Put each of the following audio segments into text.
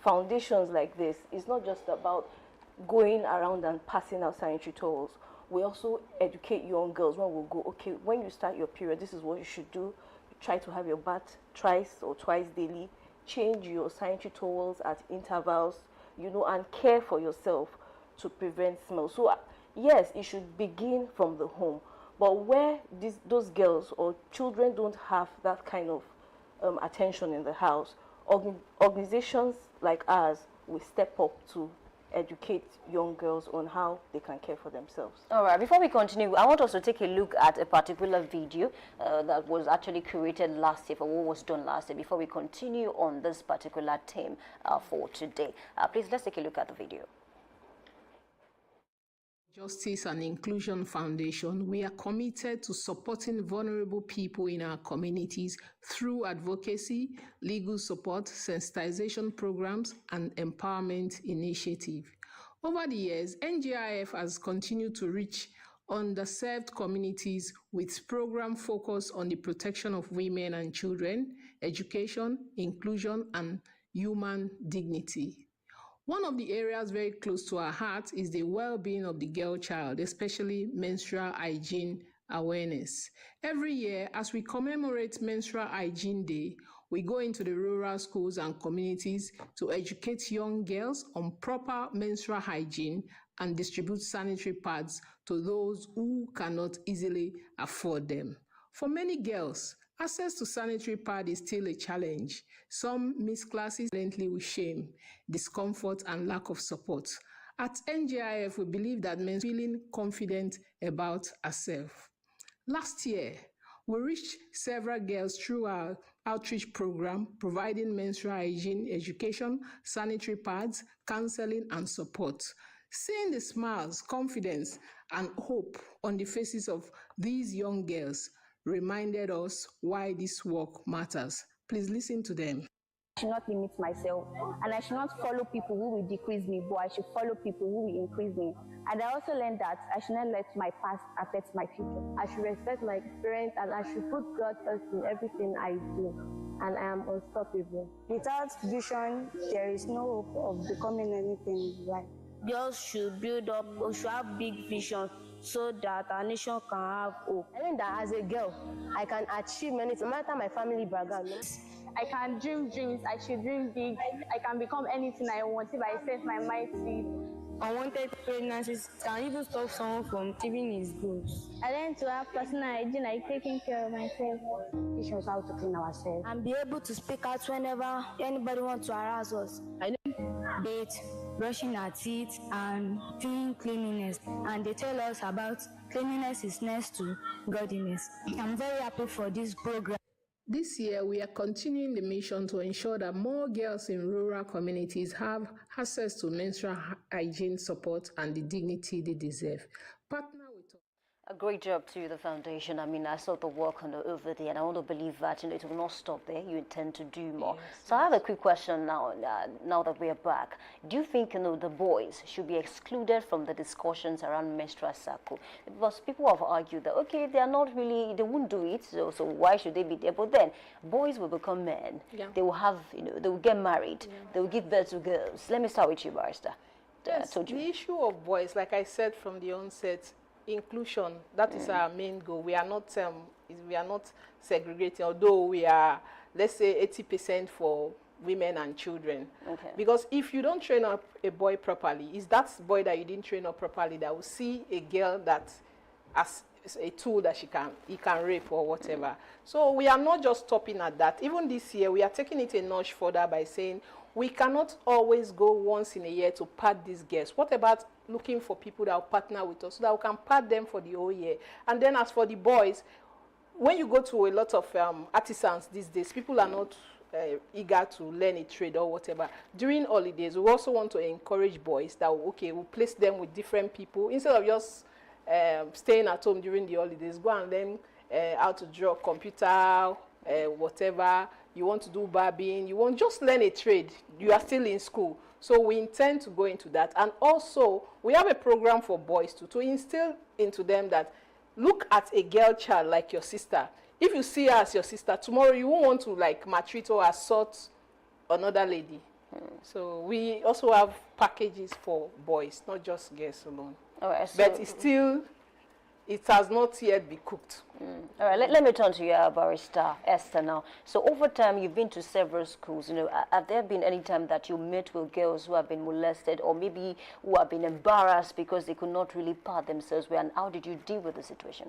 foundations like this, it's not just about going around and passing out sanitary towels. We also educate young girls when we go, okay, when you start your period, this is what you should do. Try to have your bath thrice or twice daily. Change your sanitary towels at intervals, you know, and care for yourself to prevent smell. So yes, it should begin from the home. But where those girls or children don't have that kind of attention in the house, organizations like ours will step up to educate young girls on how they can care for themselves. All right, before we continue, I want us to take a look at a particular video that was actually created last year for what was done last year before we continue on this particular theme for today. Please, let's take a look at the video. Justice and Inclusion Foundation, we are committed to supporting vulnerable people in our communities through advocacy, legal support, sensitization programs, and empowerment initiative. Over the years, NGIF has continued to reach underserved communities with programs focused on the protection of women and children, education, inclusion, and human dignity. One of the areas very close to our heart is the well-being of the girl child, especially menstrual hygiene awareness. Every year, as we commemorate Menstrual Hygiene Day, we go into the rural schools and communities to educate young girls on proper menstrual hygiene and distribute sanitary pads to those who cannot easily afford them. For many girls, access to sanitary pad is still a challenge. Some miss classes silently with shame, discomfort, and lack of support. At NGIF, we believe that men feeling confident about herself. Last year, we reached several girls through our outreach program, providing menstrual hygiene education, sanitary pads, counseling, and support. Seeing the smiles, confidence, and hope on the faces of these young girls reminded us why this work matters. Please listen to them. I should not limit myself, and I should not follow people who will decrease me, but I should follow people who will increase me. And I also learned that I should not let my past affect my future. I should respect my parents, and I should put God first in everything I do, and I am unstoppable. Without vision, there is no hope of becoming anything in life. Girls should build up, or should have big vision, so that our nation can have hope. I learned that as a girl, I can achieve many things, no matter my family background. I can dream dreams, I should dream big. I can become anything I want if I set my mind to it. Unwanted pregnancies can even stop someone from achieving his goals. I learned to have personal hygiene, like taking care of myself. Teach us how to clean ourselves. And be able to speak out whenever anybody wants to harass us. I learned bathe, brushing our teeth, and doing cleanliness. And they tell us about cleanliness is next to godliness. I'm very happy for this program. This year, we are continuing the mission to ensure that more girls in rural communities have access to menstrual hygiene support and the dignity they deserve. Partner with us. A great job to the foundation. I mean, I saw the work on the over there, and I want to believe that it will not stop there. You intend to do more. Yes. So I have a quick question now. Now that we are back, do you think the boys should be excluded from the discussions around menstrual cycle? Because people have argued that okay, they are not really, they won't do it, so why should they be there? But then boys will become men. Yeah. They will have, they will get married. Yeah. They will give birth to girls. Let me start with you, Barrister. Yes, the issue of boys, like I said from the onset, inclusion, that is our main goal. We are not segregating, although we are, let's say, 80% for women and children. Okay. Because if you don't train up a boy properly, it's that boy that you didn't train up properly that will see a girl that as a tool that he can rape or whatever. So we are not just stopping at that. Even this year, we are taking it a notch further by saying we cannot always go once in a year to pad these girls. What about looking for people that will partner with us so that we can pad them for the whole year? And then as for the boys, when you go to a lot of artisans these days, people are not eager to learn a trade or whatever. During holidays, we also want to encourage boys that, okay, we'll place them with different people. Instead of just staying at home during the holidays, go and learn how to draw computer, whatever. You want to do barbing, you want just learn a trade. You are still in school. So we intend to go into that. And also, we have a program for boys to instill into them that look at a girl child like your sister. If you see her as your sister, tomorrow you won't want to like maltreat or assault another lady. So we also have packages for boys, not just girls alone. All right, so but it has not yet been cooked. All right, let me turn to you, Barrister Esther, now. So over time, you've been to several schools. Have there been any time that you met with girls who have been molested or maybe who have been embarrassed because they could not really part themselves well? And how did you deal with the situation?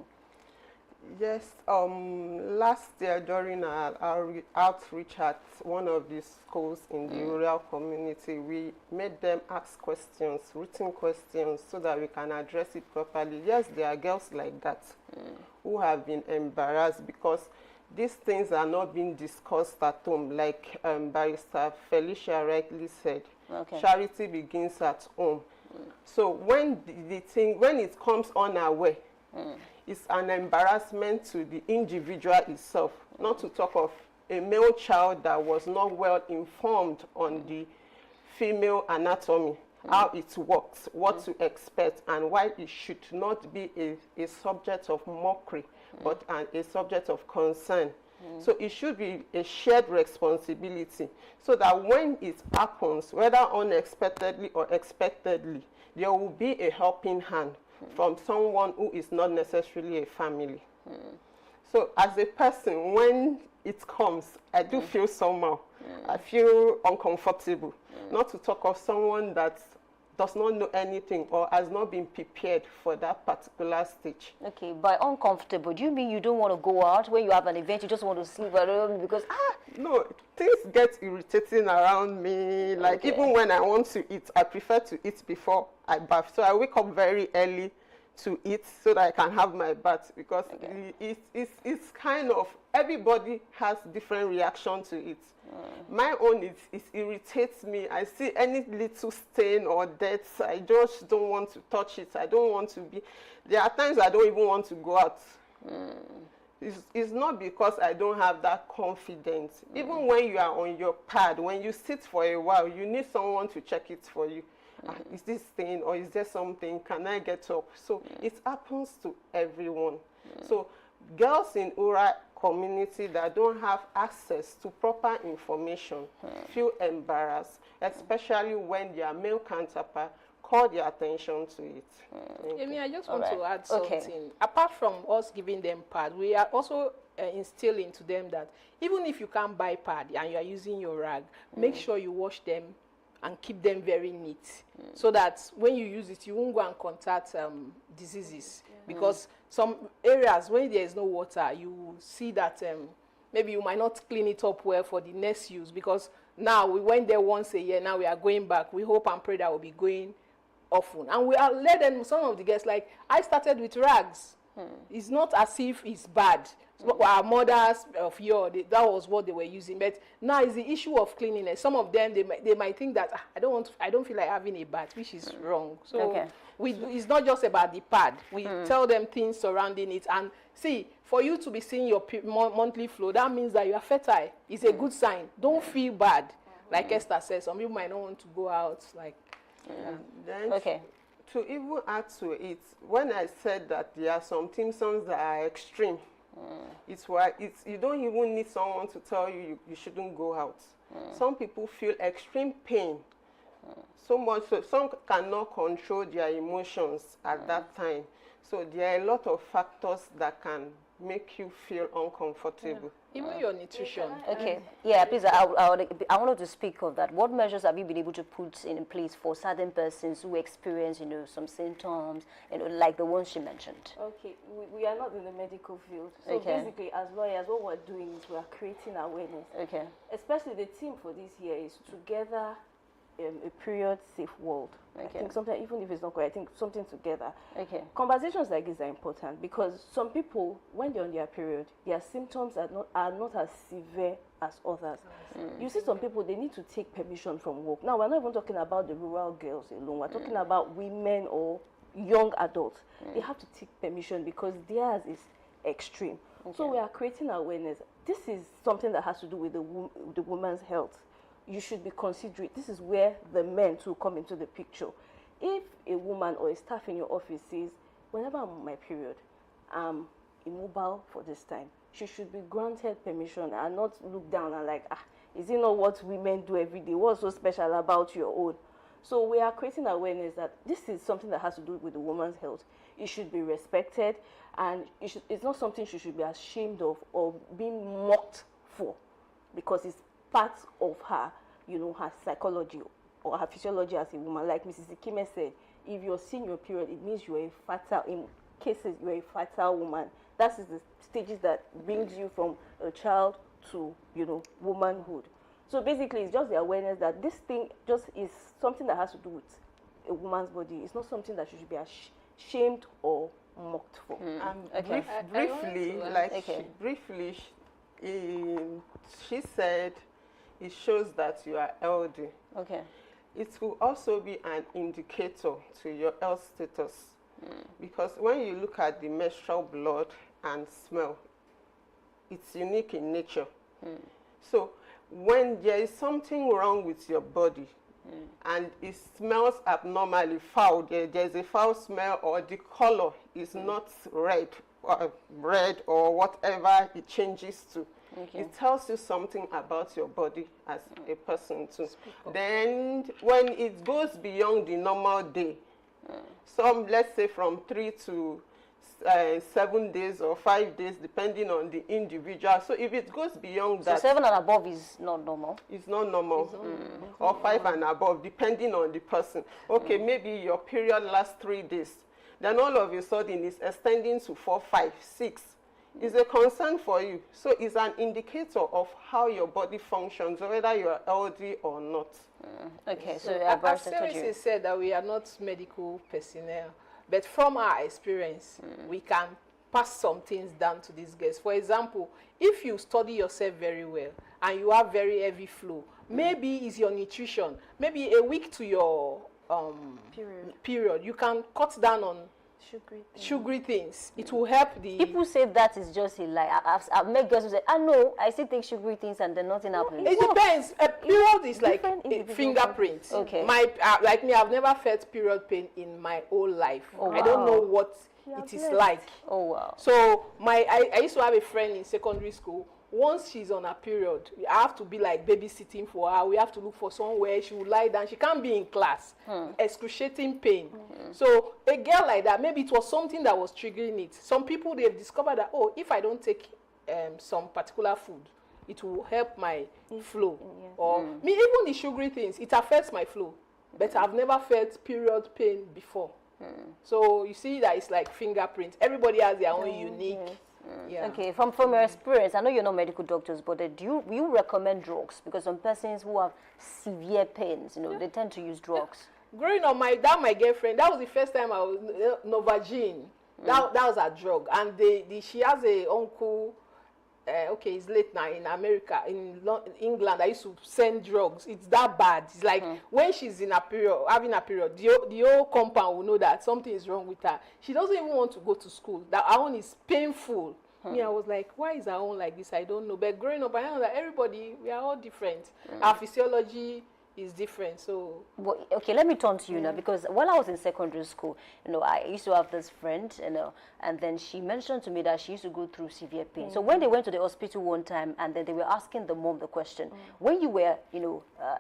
Yes, last year during our outreach at one of the schools in the rural community, we made them ask questions, written questions, so that we can address it properly. Yes, there are girls like that who have been embarrassed because these things are not being discussed at home, like Barrister Felicia rightly said. Okay. Charity begins at home. So when when it comes unaware, it's an embarrassment to the individual itself, not to talk of a male child that was not well informed on the female anatomy, how it works, what to expect, and why it should not be a subject of mockery, but a subject of concern. So it should be a shared responsibility, so that when it happens, whether unexpectedly or expectedly, there will be a helping hand from someone who is not necessarily a family. So as a person, when it comes, I do feel somehow. I feel uncomfortable. Not to talk of someone that does not know anything or has not been prepared for that particular stage. Okay, by uncomfortable, do you mean you don't want to go out when you have an event, you just want to sleep alone because, No, things get irritating around me. Like even when I want to eat, I prefer to eat before I bath. So I wake up very early to eat so that I can have my bath, because it's kind of, everybody has different reaction to it. My own, it irritates me. I see any little stain or dirt, I just don't want to touch it. I don't want to be, there are times I don't even want to go out. It's not because I don't have that confidence. Even when you are on your pad, when you sit for a while, you need someone to check it for you. Is this stain or is there something? Can I get up? So it happens to everyone. So girls in rural community that don't have access to proper information feel embarrassed, especially when their male counterpart call their attention to it. Amy, I just want to add something. Apart from us giving them pad, we are also instilling to them that even if you can't buy pad and you are using your rag, make sure you wash them and keep them very neat, so that when you use it, you won't go and contact diseases. Because some areas, when there is no water, you see that maybe you might not clean it up well for the next use, because now we went there once a year, now we are going back. We hope and pray that we'll be going often. And we are led them, some of the guests, like, I started with rags. It's not as if it's bad. Our mothers of yore, that was what they were using. But now it's the issue of cleanliness. Some of them, they might think that I don't feel like having a bath, which is wrong. So it's not just about the pad. We tell them things surrounding it. And see, for you to be seeing your monthly flow, that means that you are fertile. It's a good sign. Don't feel bad. Like Esther says, some people might not want to go out. Like, to even add to it, when I said that there are some symptoms that are extreme, it's why you don't even need someone to tell you you shouldn't go out. Some people feel extreme pain, so much so some cannot control their emotions at that time. So there are a lot of factors that can make you feel uncomfortable. Even your nutrition. Okay. Yeah, please, I wanted to speak of that. What measures have you been able to put in place for certain persons who experience, some symptoms, like the ones she mentioned? Okay, we are not in the medical field. So basically, as lawyers, what we're doing is we are creating awareness. Okay. Especially the theme for this year is Together a Period Safe World. I think sometimes, even if it's not correct, I think something together. Conversations like this are important because some people, when they're on their period, their symptoms are not as severe as others. You see some people, they need to take permission from work. Now, we're not even talking about the rural girls alone. We're talking about women or young adults. They have to take permission because theirs is extreme. So we are creating awareness. This is something that has to do with the woman's health. You should be considerate. This is where the men too come into the picture. If a woman or a staff in your office says, whenever I'm on my period, I'm immobile for this time, she should be granted permission and not look down and like, Is it not what women do every day? What's so special about your own? So we are creating awareness that this is something that has to do with the woman's health. It should be respected, and it's not something she should be ashamed of or being mocked for, because it's part of her, her psychology or her physiology as a woman. Like Mrs. Ikime said, if you're seeing your period, it means you're a fertile, in cases you're a fertile woman. That is the stages that brings you from a child to, womanhood. So basically, it's just the awareness that this thing just is something that has to do with a woman's body. It's not something that she should be ashamed or mocked for. Briefly, she said it shows that you are healthy. Okay. It will also be an indicator to your health status, because when you look at the menstrual blood and smell, it's unique in nature. So when there is something wrong with your body and it smells abnormally foul, there's a foul smell, or the color is not red or whatever it changes to, it tells you something about your body as a person too. Then when it goes beyond the normal day, let's say from 3 to 7 days or 5 days, depending on the individual. So if it goes beyond that, 7 and above is not normal. It's not normal. Or 5 and above, depending on the person. Okay, maybe your period lasts 3 days. Then all of a sudden it's extending to 4, 5, 6. It's a concern for you. So it's an indicator of how your body functions, whether you are healthy or not. Okay, so as Sarah said that we are not medical personnel, but from our experience, we can pass some things down to these girls. For example, if you study yourself very well and you have very heavy flow, maybe it's your nutrition. Maybe a week to your period, you can cut down on sugary things. It will help the... People say that is just a lie. I've met girls who say, no, I still take sugary things and then nothing happens. It depends. A period is like a fingerprint. Okay. Like me, I've never felt period pain in my whole life. Oh, I don't know what it is like. Oh, wow. So I used to have a friend in secondary school. Once she's on her period, I have to be like babysitting for her. We have to look for somewhere she would lie down. She can't be in class. Excruciating pain. So a girl like that, maybe it was something that was triggering it. Some people, they've discovered that, if I don't take some particular food, it will help my flow. Or me, even the sugary things, it affects my flow. But I've never felt period pain before. So you see that it's like fingerprints. Everybody has their own unique... Yeah. Okay, from your experience, I know you're not medical doctors, but do you recommend drugs? Because some persons who have severe pains, they tend to use drugs. Growing up, my girlfriend, that was the first time I was Novocaine. That was a drug, and she has a uncle. Okay, he's late now in America, in England. I used to send drugs. It's that bad. It's like when she's in a period, having a period, the whole compound will know that something is wrong with her. She doesn't even want to go to school. That her own is painful. Me, I was like, why is her own like this? I don't know. But growing up, I know that everybody, we are all different. Our physiology is different. So okay, let me turn to you now, because while I was in secondary school, I used to have this friend, and then she mentioned to me that she used to go through severe pain. So when they went to the hospital one time, and then they were asking the mom the question, when you were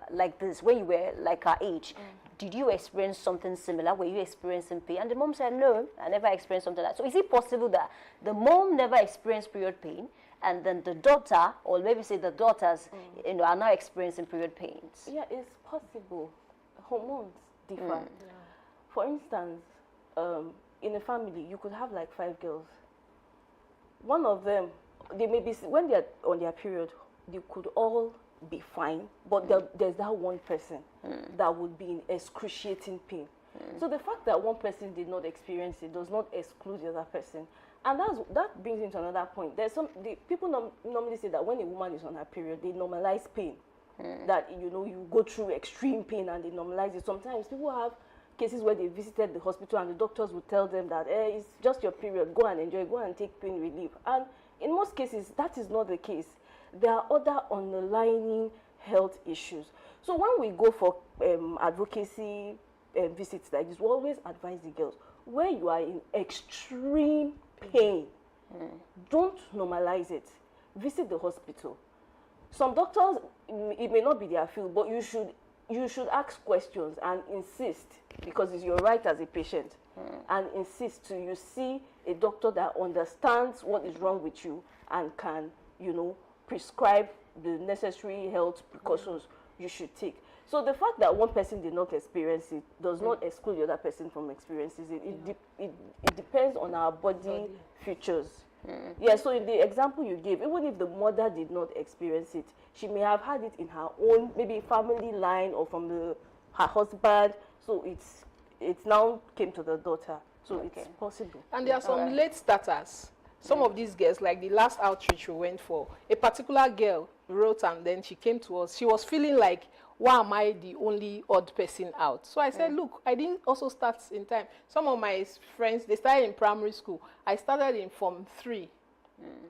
like this, when you were like her age, did you experience something similar? Were you experiencing pain? And the mom said, no, I never experienced something like that. So is it possible that the mom never experienced period pain, and then the daughter, or maybe say the daughters, are now experiencing period pains? Yeah, it's possible. Hormones differ. For instance, in a family, you could have like 5 girls. One of them, they may be, when they're on their period, they could all be fine, but there's that one person that would be in excruciating pain. So the fact that one person did not experience it does not exclude the other person. And that brings into another point. People normally say that when a woman is on her period, they normalize pain. That, you go through extreme pain and they normalize it. Sometimes people have cases where they visited the hospital and the doctors would tell them that, it's just your period, go and enjoy, go and take pain relief. And in most cases, that is not the case. There are other underlying health issues. So when we go for advocacy visits like this, we always advise the girls, where you are in extreme pain, don't normalize it. Visit the hospital. some doctors, it may not be their field, but you should ask questions and insist, because it's your right as a patient, and insist till you see a doctor that understands what is wrong with you and can, prescribe the necessary health precautions you should take. So the fact that one person did not experience it does not exclude the other person from experiencing it. It depends on our body features. Yeah, so in the example you gave, even if the mother did not experience it, she may have had it in her own, maybe family line or from her husband. So it now came to the daughter. So it's possible. And there are some late starters. Some of these girls, like the last outreach we went for, a particular girl wrote and then she came to us. She was feeling like, why am I the only odd person out? So I said, look, I didn't also start in time. Some of my friends, they started in primary school. I started in Form 3.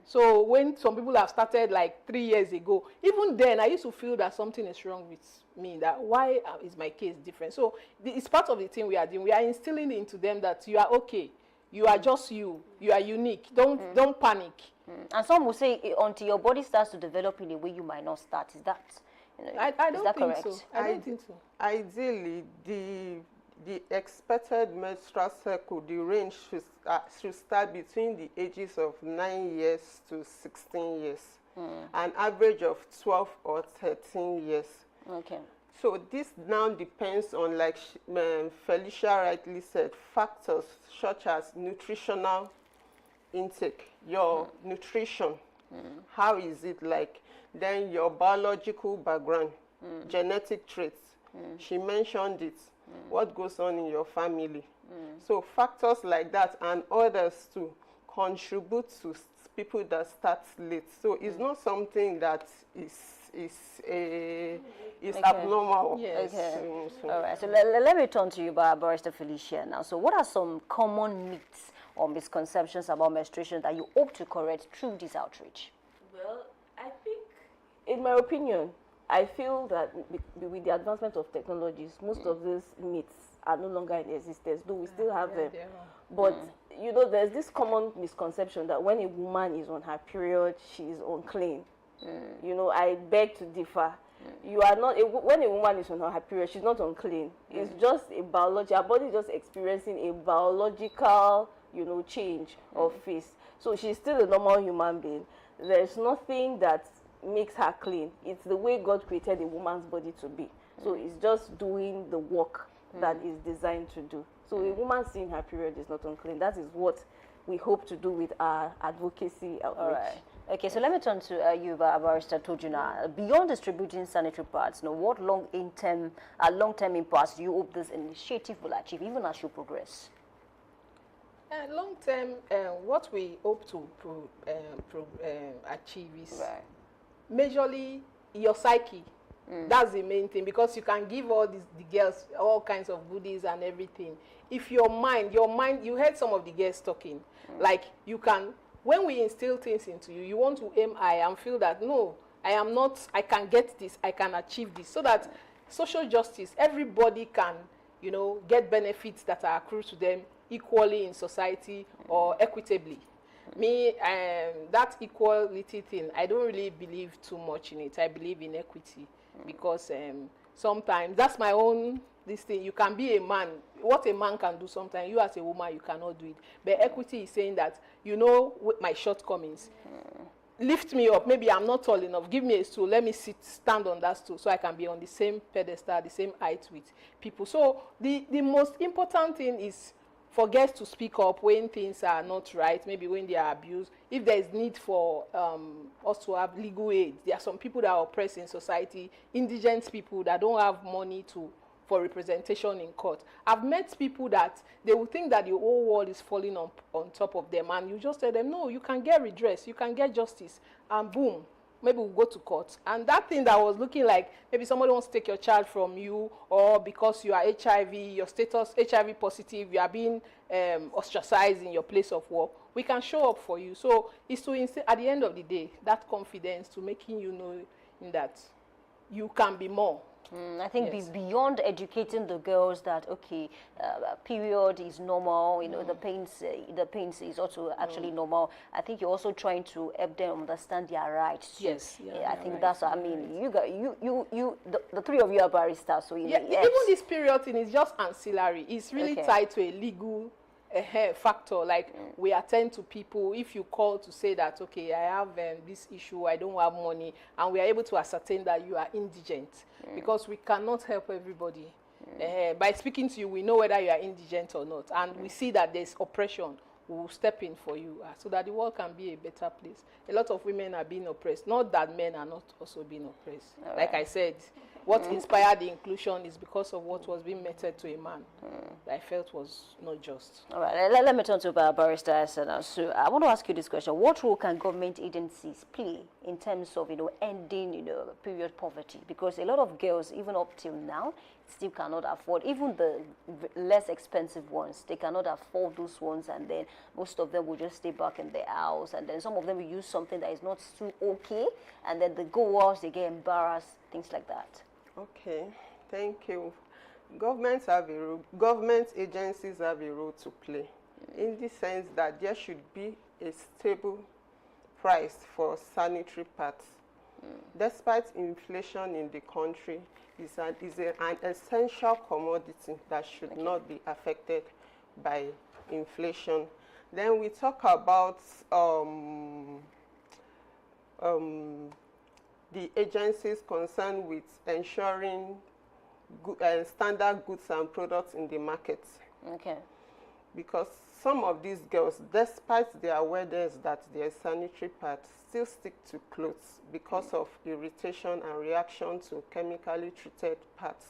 So when some people have started like 3 years ago, even then I used to feel that something is wrong with me, that why is my case different? So it's part of the thing we are doing. We are instilling into them that you are okay. You are just you. You are unique. Don't panic. And some will say until your body starts to develop in a way you might not start. Is that, I don't think so. I don't think so. Ideally, the expected menstrual cycle, the range should start between the ages of 9 years to 16 years. An average of 12 or 13 years. Okay. So this now depends on, like Felicia rightly said, factors such as nutritional intake, your nutrition, how is it like, then your biological background, genetic traits. She mentioned it, what goes on in your family. So factors like that and others too contribute to people that start late. So it's not something that is abnormal. Yes. Okay. All right. So let me turn to you, Barrister Felicia, now. So what are some common myths or misconceptions about menstruation that you hope to correct through this outreach? Well, I think, in my opinion, I feel that with the advancement of technologies, most of these myths are no longer in existence, though we still have them. But, there's this common misconception that when a woman is on her period, she is unclean. I beg to differ. You are not, when a woman is on her period, she's not unclean. It's just a biology, her body is just experiencing a biological, change of phase. So she's still a normal human being. There's nothing that makes her clean. It's the way God created a woman's body to be. So it's just doing the work that is designed to do. So a woman seeing her period is not unclean. That is what we hope to do with our advocacy outreach. All right. Okay, so let me turn to you, Barrister Tojuna. Beyond distributing sanitary pads, what long-term impacts do you hope this initiative will achieve, even as you progress? Long-term, what we hope to achieve is majorly your psyche. That's the main thing, because you can give all the girls all kinds of goodies and everything. If your mind, you heard some of the girls talking, like you can, when we instill things into you, you want to aim high and feel that, no, I can get this, I can achieve this, so that social justice, everybody can, get benefits that are accrued to them equally in society or equitably. Me, that equality thing, I don't really believe too much in it. I believe in equity, because sometimes, that's my own, this thing, you can be a man. What a man can do sometimes, you as a woman, you cannot do it. But equity is saying that, with my shortcomings, lift me up. Maybe I'm not tall enough. Give me a stool. Let me stand on that stool so I can be on the same pedestal, the same height with people. So the most important thing is for girls to speak up when things are not right, maybe when they are abused. If there is need for us to have legal aid, there are some people that are oppressed in society, indigent people that don't have money for representation in court. I've met people that they will think that the whole world is falling on top of them, and you just tell them, no, you can get redress, you can get justice, and boom, maybe we'll go to court. And that thing that was looking like maybe somebody wants to take your child from you, or because you are HIV, your status HIV positive, you are being ostracized in your place of work, we can show up for you. So it's to instill, at the end of the day, that confidence, to making you know in that you can be more. I think Yes. beyond educating the girls that okay, period is normal, you know, the pains is also actually normal. I think you're also trying to help them understand their rights too. Yes, I think that's. I mean, the three of you are baristas, so you know. Yeah, even this period thing is just ancillary. It's really Okay. tied to a legal factor. Like we attend to people. If you call to say that, okay, I have this issue, I don't have money, and we are able to ascertain that you are indigent, because we cannot help everybody. By speaking to you, we know whether you are indigent or not, and we see that there's oppression. We will step in for you so that the world can be a better place. A lot of women are being oppressed. Not that men are not also being oppressed. Like I said, what inspired the inclusion is because of what was being meted to a man that I felt was not just. All right, let me turn to Barrister Asana. So I want to ask you this question. What role can government agencies play in terms of, you know, ending, you know, period poverty? Because a lot of girls, even up till now, still cannot afford, even the less expensive ones, they cannot afford those ones, and then most of them will just stay back in their house, and then some of them will use something that is not too okay, and then they go out, they get embarrassed, things like that. Okay, thank you. Government agencies have a role to play, in the sense that there should be a stable price for sanitary pads. Despite inflation in the country, is an essential commodity that should not be affected by inflation. Then we talk about the agencies concerned with ensuring standard goods and products in the market. Okay. Because some of these girls, despite their awareness that their sanitary pads, still stick to clothes because of irritation and reaction to chemically treated pads.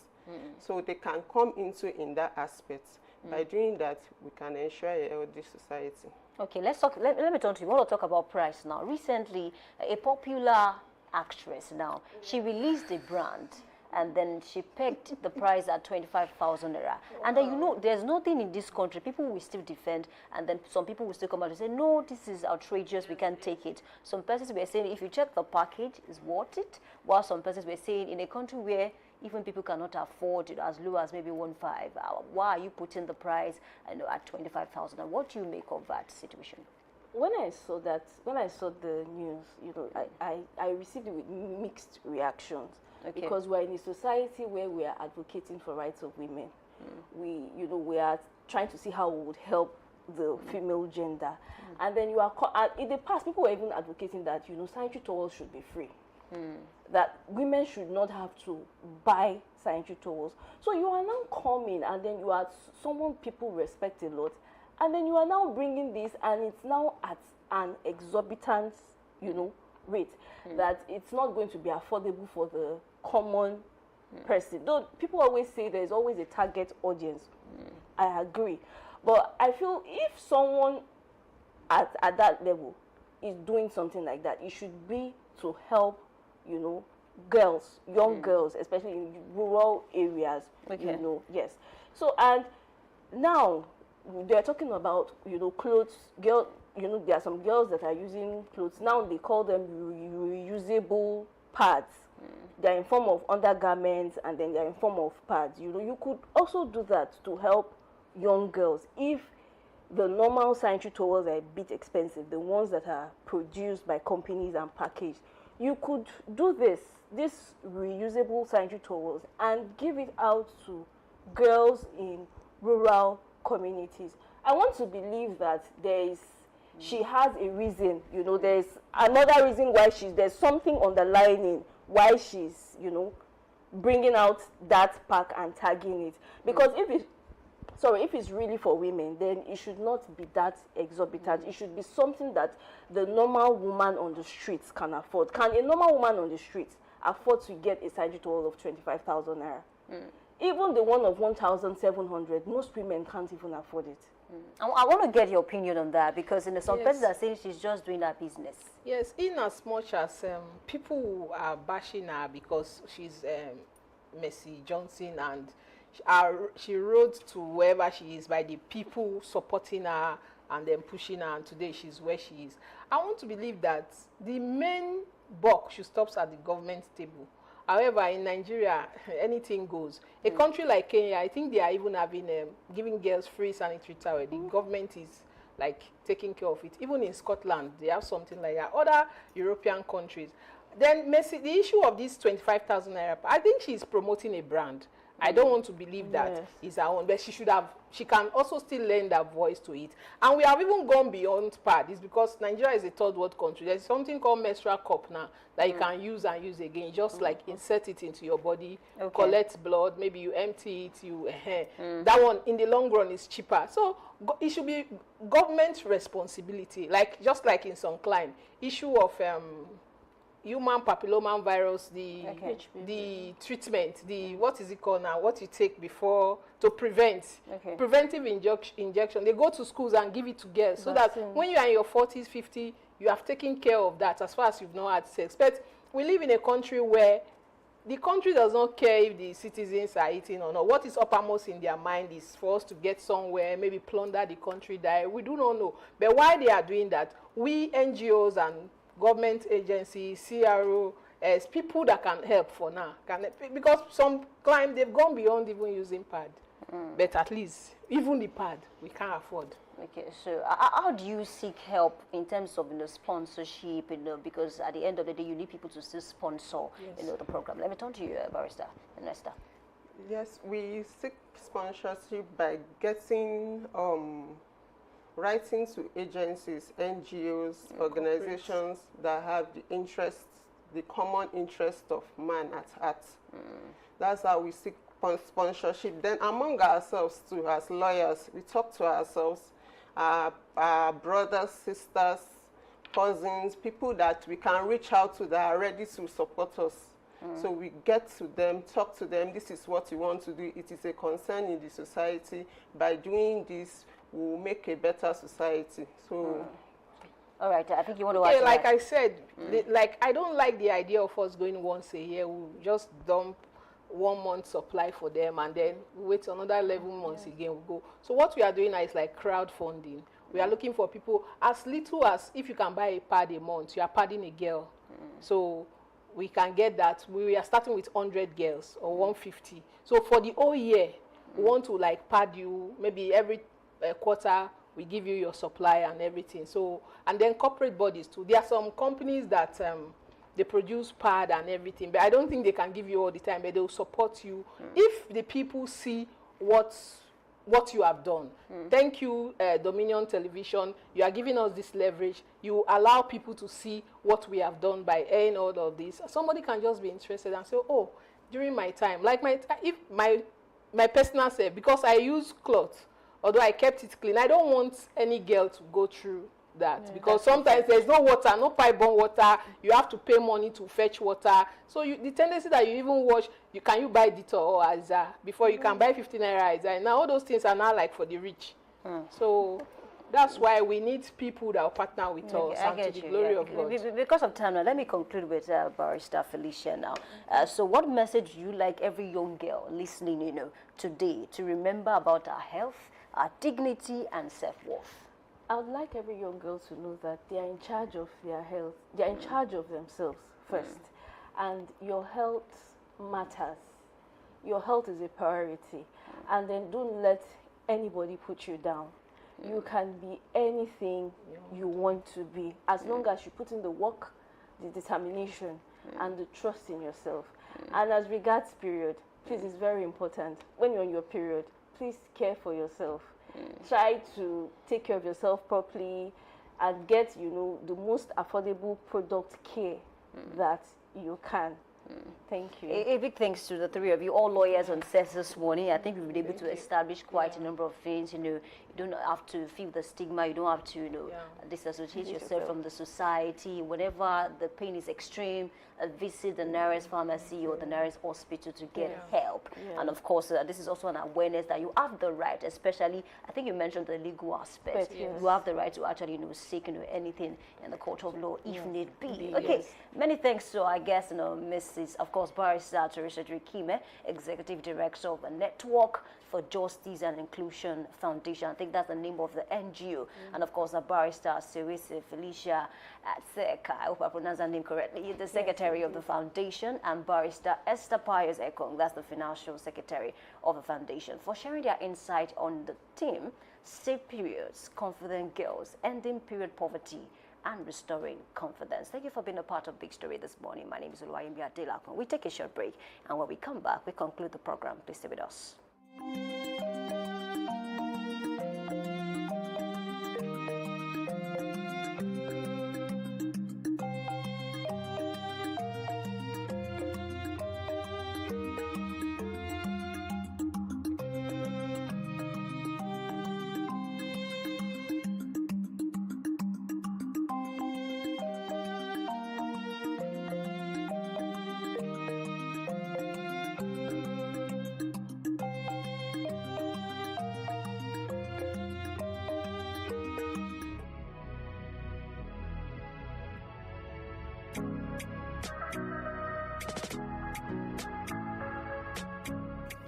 So they can come into in that aspect. By doing that, we can ensure a healthy society. Okay, let's talk. Let me turn to you. We want to talk about price now. Recently, a popular actress now, she released a brand, and then she pegged the price at 25,000 naira. And then, you know, there's nothing in this country. People will still defend, and then some people will still come out and say, no, this is outrageous, we can't take it. Some persons were saying, if you check the package, it's worth it. While some persons were saying, in a country where even people cannot afford it as low as maybe 1.5, why are you putting the price, you know, at 25,000? And what do you make of that situation? When I saw the news, you know, I received it with mixed reactions. Okay. Because we're in a society where we are advocating for rights of women. We are trying to see how we would help the female gender. And then in the past, people were even advocating that, you know, sanitary towels should be free. That women should not have to buy sanitary towels. So you are now coming, and then you are someone people respect a lot, and then you are now bringing this, and it's now at an exorbitant, you know, rate, that it's not going to be affordable for the common person. Though people always say there's always a target audience. I agree. But I feel if someone at that level is doing something like that, it should be to help, you know, girls, young girls, especially in rural areas, you know, yes. So, and now they're talking about, you know, clothes, you know, there are some girls that are using clothes. Now they call them reusable pads. They're in form of undergarments, and then they're in form of pads. You know, you could also do that to help young girls. If the normal sanitary towels are a bit expensive, the ones that are produced by companies and packaged, you could do this reusable sanitary towels and give it out to girls in rural communities. I want to believe that she has a reason, you know, there's another reason why there's something underlying why she's, you know, bringing out that pack and tagging it. Because if it's really for women, then it should not be that exorbitant. It should be something that the normal woman on the streets can afford. Can a normal woman on the streets afford to get a sanitary towel of 25,000 naira? Even the one of 1,700, most women can't even afford it. I want to get your opinion on that, because some persons are saying she's just doing her business. Yes, in as much as people are bashing her because she's Mercy Johnson, and she rode to wherever she is by the people supporting her and then pushing her, and today she's where she is. I want to believe that the main buck should stop at the government table, However, in Nigeria, anything goes. A country like Kenya, I think they are even having giving girls free sanitary towel. The government is like taking care of it. Even in Scotland, they have something like that. Other European countries. Then Messi, the issue of this 25,000 naira, I think she's promoting a brand. I don't want to believe that is her own, but she can also still lend her voice to it. And we have even gone beyond pad. It's because Nigeria is a third world country. There's something called menstrual cup now that you can use and use again. You just like insert it into your body, collect blood, maybe you empty it, that one in the long run is cheaper. So it should be government responsibility, like just like in some clime, issue of human papilloma virus, the treatment, what is it called now, what you take before to prevent, preventive injection. They go to schools and give it to girls so that when you are in your 40s, 50s, you have taken care of that as far as you've not had sex. But we live in a country where the country does not care if the citizens are eating or not. What is uppermost in their mind is for us to get somewhere, maybe plunder the country, die. We do not know. But why they are doing that, we NGOs and government agencies, CRO, as people that can help for now. Because some clients, they've gone beyond even using pad. But at least, even the pad, we can't afford. Okay, so how do you seek help in terms of sponsorship, because at the end of the day, you need people to still sponsor, the program. Let me turn to you, Barrister Nesta. Yes, we seek sponsorship by getting writing to agencies, NGOs, organizations that have the common interest of man at heart. That's how we seek sponsorship. Then among ourselves too, as lawyers, we talk to ourselves, our brothers, sisters, cousins, people that we can reach out to that are ready to support us. So we get to them, talk to them, this is what you want to do. It is a concern in the society. By doing this, we'll make a better society. So, all right, I think you want to add like I said, I don't like the idea of us going once a year. We'll just dump 1 month supply for them and then wait another 11 months again. We'll go. So what we are doing now is like crowdfunding. We are looking for people as little as, if you can buy a pad a month, you are padding a girl. So we can get that. We are starting with 100 girls or 150. So for the whole year, we want to like pad you maybe every quarter. We give you your supply and everything. So, and then corporate bodies too. There are some companies that they produce pad and everything, but I don't think they can give you all the time, but they will support you if the people see what you have done. Thank you, Dominion Television. You are giving us this leverage. You allow people to see what we have done by airing all of this. Somebody can just be interested and say, oh, during my time, like my personal self, because I use cloth, although I kept it clean, I don't want any girl to go through that, because sometimes there's no water, no pipe-borne water. You have to pay money to fetch water. So the tendency that you even wash, can you buy Dettol or Aza before you can buy 15 naira Aza? Now all those things are now like for the rich. So that's why we need people that will partner with us and to the glory of God. Because of time now, let me conclude with Barrister Felicia now. So what message do you like every young girl listening, today to remember about our health, our dignity and self-worth? I would like every young girl to know that they are in charge of their health. They are in charge of themselves first. And your health matters. Your health is a priority. And then don't let anybody put you down. You can be anything you want to be, as long as you put in the work, the determination, and the trust in yourself. And as regards period, please, it's very important. When you're on your period, please care for yourself. Try to take care of yourself properly and get, the most affordable product care that you can. Thank you. A big thanks to the three of you, all lawyers on set this morning. I think we've been able to establish quite a number of things. You don't have to feel the stigma. You don't have to, disassociate yourself from the society. Whenever the pain is extreme, visit the nearest pharmacy or the nearest hospital to get help. And of course, this is also an awareness that you have the right, especially, I think you mentioned the legal aspect. You have the right to actually, seek anything in the court of law if need be. Okay, many thanks to our guest, Miss is, of course, Barrister Teresa Kime, Executive Director of the Network for Justice and Inclusion Foundation. I think that's the name of the NGO. And of course, the Barrister Cerese Felicia Atseka, I hope I pronounced that name correctly, the Secretary of the Foundation, and Barrister Esther Pius Ekong, that's the Financial Secretary of the Foundation, for sharing their insight on the theme, Safe Periods, Confident Girls, Ending Period Poverty, and Restoring Confidence. Thank you for being a part of Big Story this morning. My name is Oluwayemi Adelakun. We take a short break, and when we come back, we conclude the program. Please stay with us.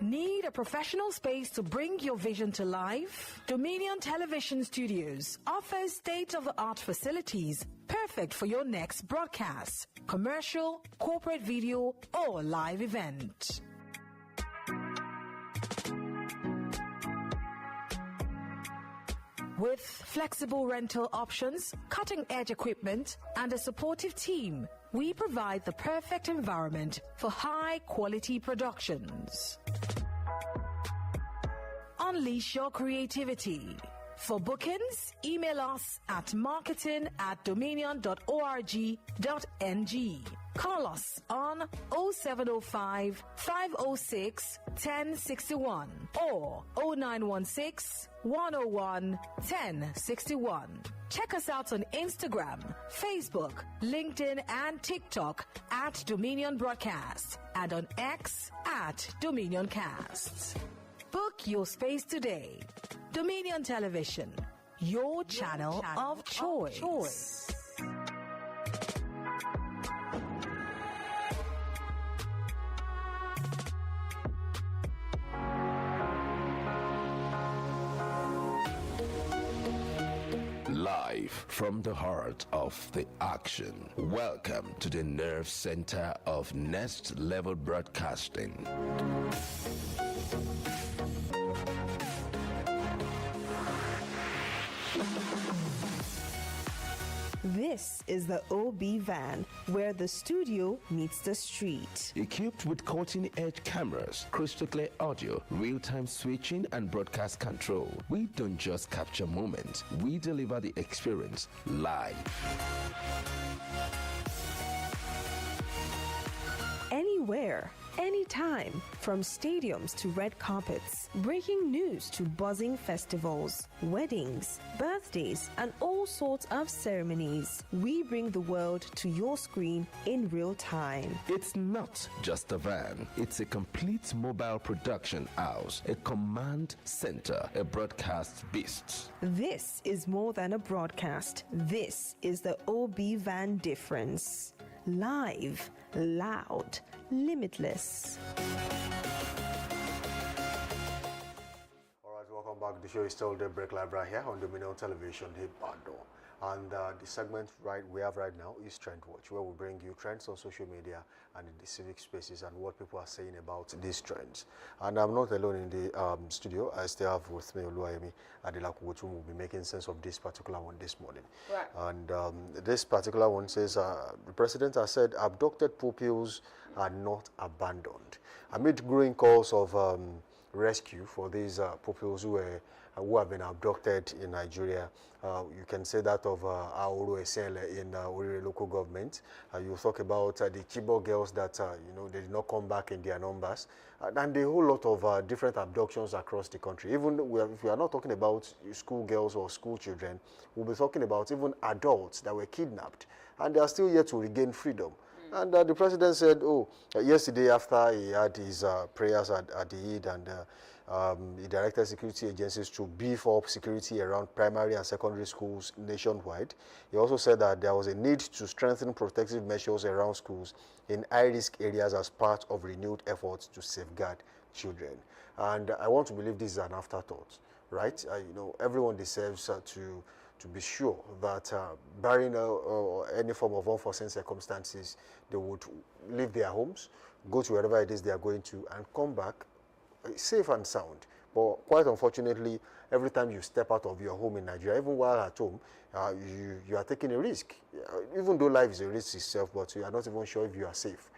Need a professional space to bring your vision to life? Dominion Television Studios offers state-of-the-art facilities perfect for your next broadcast, commercial, corporate video, or live event. With flexible rental options, cutting-edge equipment, and a supportive team, we provide the perfect environment for high-quality productions. Unleash your creativity. For bookings, email us at marketing@dominion.org.ng. Call us on 0705 506 1061 or 0916 101 1061. Check us out on Instagram, Facebook, LinkedIn, and TikTok at Dominion Broadcast, and on X at Dominion Cast. Book your space today. Dominion Television, your channel of choice. Live from the heart of the action. Welcome to the nerve center of Next Level Broadcasting. This is the OB van, where the studio meets the street. Equipped with cutting-edge cameras, crystal clear audio, real-time switching, and broadcast control, we don't just capture moments, we deliver the experience live. Anywhere, anytime, from stadiums to red carpets, breaking news to buzzing festivals, weddings, birthdays, and all sorts of ceremonies. We bring the world to your screen in real time. It's not just a van, it's a complete mobile production house, a command center, a broadcast beast. This is more than a broadcast. This is the OB van difference. Live, loud, limitless. All right, welcome back. The show is still Daybreak Library here on Dominion Television, Hibado. And the segment we have right now is Trend Watch, where we bring you trends on social media and in the civic spaces and what people are saying about these trends. And I'm not alone in the studio. I still have with me Oluwayemi Adelakun, who will be making sense of this particular one this morning. Right. And this particular one says, the president has said abducted pupils are not abandoned. Amid growing calls of rescue for these pupils who have been abducted in Nigeria. You can say that of Auru Esele in Owerri local government. You talk about the Chibok girls that they did not come back in their numbers, and a whole lot of different abductions across the country. Even if we are not talking about school girls or school children, we'll be talking about even adults that were kidnapped, and they are still yet to regain freedom. And the president said, oh, yesterday after he had his prayers at the Eid, and he directed security agencies to beef up security around primary and secondary schools nationwide. He also said that there was a need to strengthen protective measures around schools in high-risk areas as part of renewed efforts to safeguard children. And I want to believe this is an afterthought, right? You know, everyone deserves to be sure that barring any form of unforeseen circumstances, they would leave their homes, go to wherever it is they are going to, and come back safe and sound. But quite unfortunately, every time you step out of your home in Nigeria, even while at home, you are taking a risk. Even though life is a risk itself, but you are not even sure if you are safe.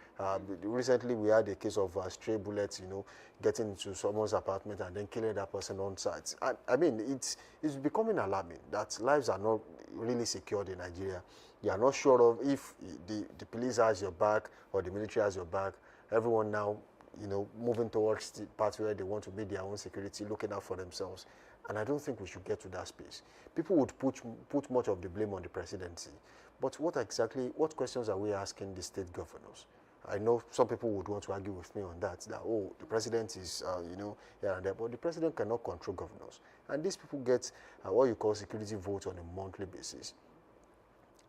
Recently, we had a case of stray bullets, you know, getting into someone's apartment and then killing that person on site. I mean, it's becoming alarming that lives are not really secured in Nigeria. You are not sure of if the police has your back or the military has your back. Everyone now, you know, moving towards the part where they want to build their own security, looking out for themselves. And I don't think we should get to that space. People would put much of the blame on the presidency. But what questions are we asking the state governors? I know some people would want to argue with me on that, oh, the president is, you know, here and there, but the president cannot control governors. And these people get what you call security votes on a monthly basis.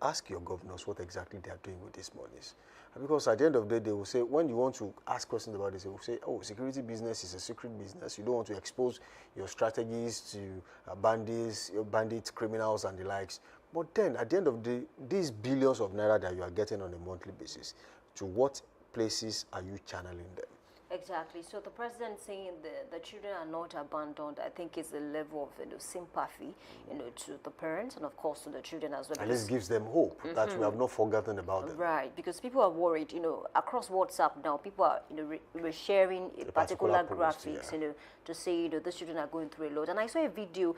Ask your governors what exactly they are doing with these monies. Because at the end of the day, they will say, when you want to ask questions about this, they will say, oh, security business is a secret business. You don't want to expose your strategies to bandits, criminals, and the likes. But then, at the end of the day, these billions of naira that you are getting on a monthly basis, to what places are you channeling them? Exactly. So the president saying the children are not abandoned, I think is a level of sympathy, to the parents and of course to the children as well. And this gives them hope that we have not forgotten about them. Right, because people are worried. Across WhatsApp now, people are sharing a particular graphics, to say these children are going through a lot. And I saw a video.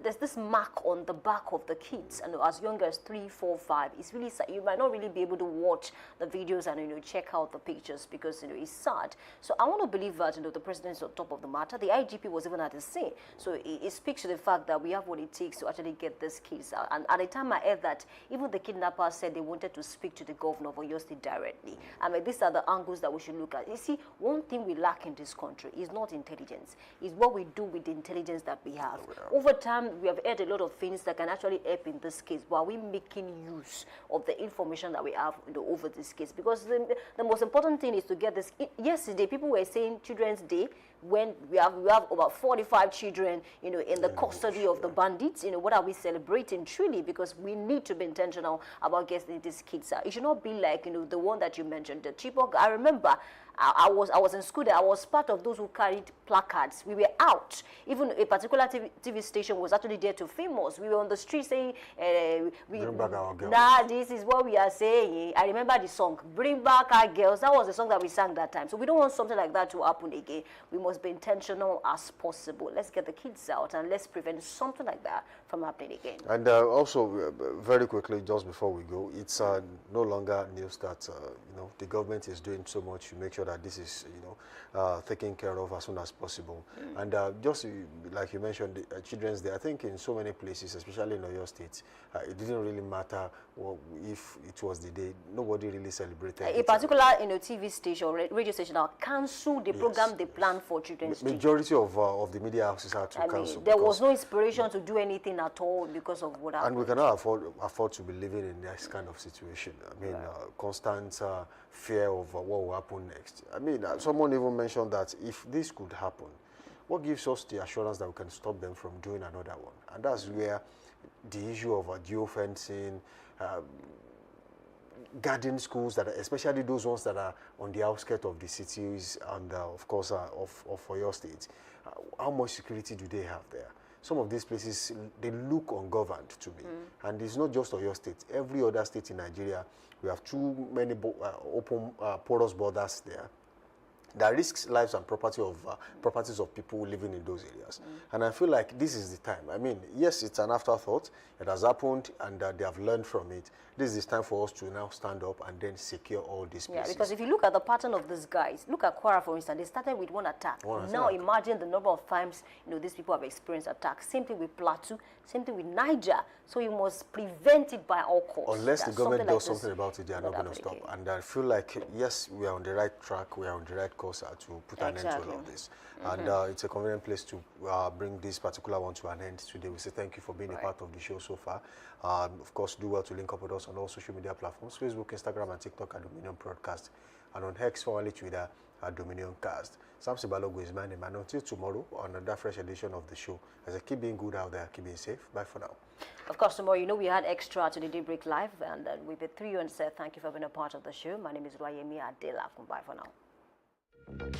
There's this mark on the back of the kids, and as young as 3, 4, 5. It's really sad. You might not really be able to watch the videos and check out the pictures because it's sad. So I want to believe that the president is on top of the matter. The IGP was even at the scene, so it speaks to the fact that we have what it takes to actually get these kids out. And at the time I heard that, even the kidnappers said they wanted to speak to the governor of Oyo State directly. I mean, these are the angles that we should look at. You see, one thing we lack in this country is not intelligence. It's what we do with the intelligence that we have. Over time, we have heard a lot of things that can actually help in this case, but are we making use of the information that we have over this case? Because the most important thing is to get this. Yesterday, people were saying Children's Day, when we have about 45 children, in the custody of the bandits. What are we celebrating truly? Because we need to be intentional about getting these kids out. It should not be like the one that you mentioned, the Chibok. I remember I was in school there. I was part of those who carried placards. We were out. Even a particular TV station was actually there to film us. We were on the street saying, bring back our girls. Nah, this is what we are saying. I remember the song, Bring Back Our Girls. That was the song that we sang that time. So we don't want something like that to happen again. We must be intentional as possible. Let's get the kids out and let's prevent something like that from happening again. And also, very quickly, just before we go, it's no longer news that, the government is doing so much to make sure that this is, taken care of as soon as possible. And just like you mentioned, the Children's Day, I think in so many places, especially in Oyo State, it didn't really matter if it was the day. Nobody really celebrated a particular TV station or radio station now canceled the program they planned for Children's Day. Majority of the media houses had to cancel. There was no inspiration to do anything at all because of what happened. And we cannot afford to be living in this kind of situation. I mean, constant fear of what will happen next. I mean, someone even mentioned that if this could happen, what gives us the assurance that we can stop them from doing another one? And that's where the issue of geofencing, guarding schools, that especially those ones that are on the outskirts of the cities and of course of Oyo State, how much security do they have there? Some of these places, they look ungoverned to me. And it's not just Oyo State. Every other state in Nigeria, we have too many open porous borders there. that risks lives and properties of people living in those areas. And I feel like this is the time. I mean, yes, it's an afterthought. It has happened, and they have learned from it. This is time for us to now stand up and then secure all these places. Yeah, because if you look at the pattern of these guys, look at Kwara, for instance, they started with one attack. Now imagine the number of times, these people have experienced attacks. Same thing with Plateau, same thing with Niger. So you must prevent it by all costs. Unless the government does something about it, they are not going to stop. And I feel like, yes, we are on the right track, we are on the right course to put an end to all of this. And it's a convenient place to bring this particular one to an end today. We say thank you for being a part of the show so far. Of course, do well to link up with us on all social media platforms, Facebook, Instagram, and TikTok at Dominion Broadcast, and on X, formerly Twitter, at Dominion Cast. Sam Sibalogo is my name, and until tomorrow, on another fresh edition of the show. As I keep being good out there, keep being safe. Bye for now. Of course, tomorrow, we had extra to the Daybreak Live, and we bid through you and said thank you for being a part of the show. My name is Rayemi Adela. Bye for now.